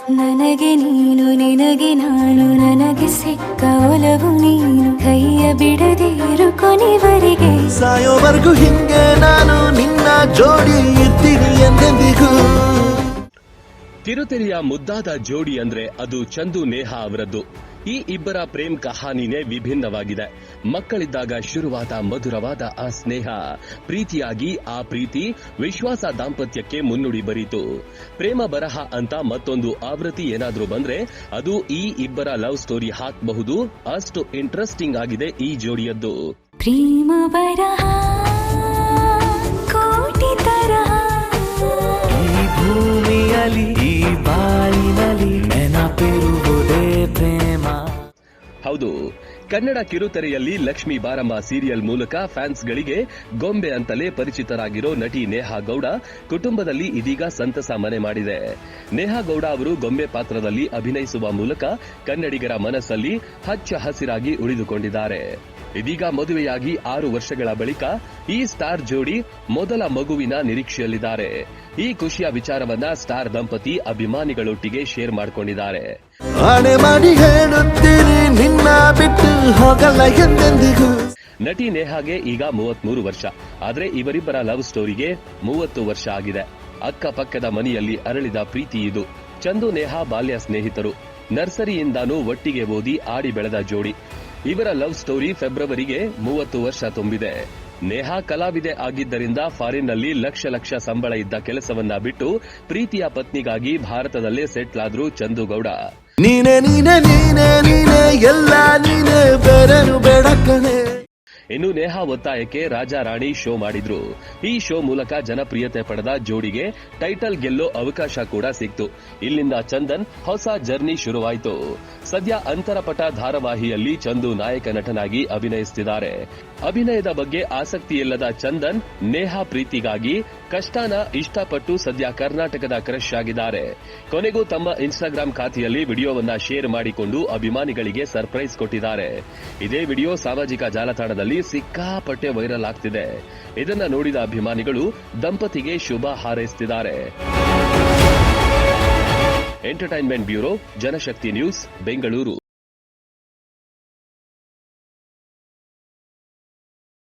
ನನಗೆ ನೀನು ನಿನಗೆ ನಾನು ನನಗೆ ಸಿಕ್ಕ ಒಲವು ನೀನು ಕೈಯ ಬಿಡದಿರು ಕೊನೆವರೆಗೆ ಸಾಯೋವರೆಗೂ ಹಿಂಗೆ ನಾನು ನಿನ್ನ ಜೋಡಿ ಇರ್ತೀನಿ ಎಂದೆಂದಿಗೂ. ಕಿರುತೆರೆಯ ಮುದ್ದಾದ ಜೋಡಿ ಅಂದ್ರೆ ಅದು ಚಂದು ನೇಹಾ ಅವರದ್ದು. ಈ ಇಬ್ಬರ ಪ್ರೇಮ್ ಕಹಾನಿನೇ ವಿಭಿನ್ನವಾಗಿದೆ. ಮಕ್ಕಳಿದ್ದಾಗ ಶುರುವಾದ ಮಧುರವಾದ ಆ ಸ್ನೇಹ ಪ್ರೀತಿಯಾಗಿ, ಆ ಪ್ರೀತಿ ವಿಶ್ವಾಸ ದಾಂಪತ್ಯಕ್ಕೆ ಮುನ್ನುಡಿ ಬರೀತು. ಪ್ರೇಮ ಬರಹ ಅಂತ ಮತ್ತೊಂದು ಆವೃತ್ತಿ ಏನಾದ್ರೂ ಬಂದ್ರೆ ಅದು ಈ ಇಬ್ಬರ ಲವ್ ಸ್ಟೋರಿ ಹಾಕಬಹುದು. ಅಷ್ಟು ಇಂಟ್ರೆಸ್ಟಿಂಗ್ ಆಗಿದೆ ಈ ಜೋಡಿಯದ್ದು. ಪ್ರೇಮ ಬರಹ ಕೋಟಿ ತರಹ ಈ ಭೂಮಿಯಲ್ಲಿ ಈ ಬಾಳಿನಲ್ಲಿ ನೆನಪಿರುವುದೇ ಪ್ರೇಮ. ಹೌದು, ಕನ್ನಡ ಕಿರುತೆರೆಯಲ್ಲಿ ಲಕ್ಷ್ಮೀ ಬಾರಮ್ಮ ಸೀರಿಯಲ್ ಮೂಲಕ ಫ್ಯಾನ್ಸ್ಗಳಿಗೆ ಗೊಂಬೆ ಅಂತಲೇ ಪರಿಚಿತರಾಗಿರೋ ನಟಿ ನೇಹಾ ಗೌಡ ಕುಟುಂಬದಲ್ಲಿ ಇದೀಗ ಸಂತಸ ಮನೆ ಮಾಡಿದೆ. ನೇಹಾ ಗೌಡ ಅವರು ಗೊಂಬೆ ಪಾತ್ರದಲ್ಲಿ ಅಭಿನಯಿಸುವ ಮೂಲಕ ಕನ್ನಡಿಗರ ಮನಸ್ಸಲ್ಲಿ ಹಚ್ಚ ಹಸಿರಾಗಿ ಉಳಿದುಕೊಂಡಿದ್ದಾರೆ. ಇದೀಗ ಮದುವೆಯಾಗಿ 6 ವರ್ಷಗಳ ಬಳಿಕ ಈ ಸ್ಟಾರ್ ಜೋಡಿ ಮೊದಲ ಮಗುವಿನ ನಿರೀಕ್ಷೆಯಲ್ಲಿದ್ದಾರೆ. ಈ ಖುಷಿಯ ವಿಚಾರವನ್ನ ಸ್ಟಾರ್ ದಂಪತಿ ಅಭಿಮಾನಿಗಳೊಟ್ಟಿಗೆ ಶೇರ್ ಮಾಡಿಕೊಂಡಿದ್ದಾರೆ. ಆಣೆ ಮಾಡಿ ಹೇಳುತ್ತೀನಿ ನಿನ್ನ ಬಿಟ್ಟು ಹೋಗಲ್ಲ ಎಂದೆಂದಿಗೂ. ನಟಿ ನೇಹಾಗೆ ಈಗ 33 ವರ್ಷ. ಆದ್ರೆ ಇವರಿಬ್ಬರ ಲವ್ ಸ್ಟೋರಿಗೆ 30 ವರ್ಷ ಆಗಿದೆ. ಅಕ್ಕಪಕ್ಕದ ಮನೆಯಲ್ಲಿ ಅರಳಿದ ಪ್ರೀತಿ ಇದು. ಚಂದು ನೇಹಾ ಬಾಲ್ಯ ಸ್ನೇಹಿತರು. ನರ್ಸರಿಯಿಂದಾನೂ ಒಟ್ಟಿಗೆ ಓದಿ ಆಡಿ ಬೆಳೆದ ಜೋಡಿ. ಇವರ ಲವ್ ಸ್ಟೋರಿ ಫೆಬ್ರವರಿಗೆ 30 ವರ್ಷ ತುಂಬಿದೆ. ನೇಹಾ ಕಲಾವಿದೆ ಆಗಿದ್ದರಿಂದ ಫಾರಿನ್ನಲ್ಲಿ ಲಕ್ಷ ಸಂಬಳ ಇದ್ದ ಕೆಲಸವನ್ನ ಬಿಟ್ಟು ಪ್ರೀತಿಯ ಪತ್ನಿಗಾಗಿ ಭಾರತದಲ್ಲೇ ಸೆಟ್ಲ್ ಆದ್ರು ಚಂದು ಗೌಡ. ನೀನೆ ನೀನೆ ನೀನೆ ನೀನೆ ಎಲ್ಲ ನೀನೆ ಬೇರೆನು ಬೇಡ ಕಣೆ. ಇನ್ನು ನೇಹಾ ಒತ್ತಾಯಕ್ಕೆ ರಾಜಾ ರಾಣಿ ಶೋ ಮಾಡಿದ್ರು. ಈ ಶೋ ಮೂಲಕ ಜನಪ್ರಿಯತೆ ಪಡೆದ ಜೋಡಿಗೆ ಟೈಟಲ್ ಗೆಲ್ಲೋ ಅವಕಾಶ ಕೂಡ ಸಿಕ್ತು. ಇಲ್ಲಿಂದ ಚಂದನ್ ಹೊಸ ಜರ್ನಿ ಶುರುವಾಯಿತು. ಸದ್ಯ ಅಂತರಪಟ ಧಾರಾವಾಹಿಯಲ್ಲಿ ಚಂದು ನಾಯಕ ನಟನಾಗಿ ಅಭಿನಯಿಸುತ್ತಿದ್ದಾರೆ. ಅಭಿನಯದ ಬಗ್ಗೆ ಆಸಕ್ತಿ ಇಲ್ಲದ ಚಂದನ್ ನೇಹಾ ಪ್ರೀತಿಗಾಗಿ ಕಷ್ಟನ ಇಷ್ಟಪಟ್ಟು ಸದ್ಯ ಕರ್ನಾಟಕದ ಕ್ರಶ್ ಆಗಿದ್ದಾರೆ. ಕೊನೆಗೂ ತಮ್ಮ ಇನ್ಸ್ಟಾಗ್ರಾಂ ಖಾತೆಯಲ್ಲಿ ವಿಡಿಯೋವನ್ನ ಶೇರ್ ಮಾಡಿಕೊಂಡು ಅಭಿಮಾನಿಗಳಿಗೆ ಸರ್ಪ್ರೈಸ್ ಕೊಟ್ಟಿದ್ದಾರೆ. ಇದೇ ವಿಡಿಯೋ ಸಾಮಾಜಿಕ ಜಾಲತಾಣದಲ್ಲಿ ಸಿಕ್ಕಾಪಟ್ಟೆ ವೈರಲ್ ಆಗ್ತಿದೆ. ಇದನ್ನ ನೋಡಿದ ಅಭಿಮಾನಿಗಳು ದಂಪತಿಗೆ ಶುಭ ಹಾರೈಸುತ್ತಿದ್ದಾರೆ. ಎಂಟರ್ಟೈನ್ಮೆಂಟ್ ಬ್ಯೂರೋ, ಜನಶಕ್ತಿ ನ್ಯೂಸ್, ಬೆಂಗಳೂರು.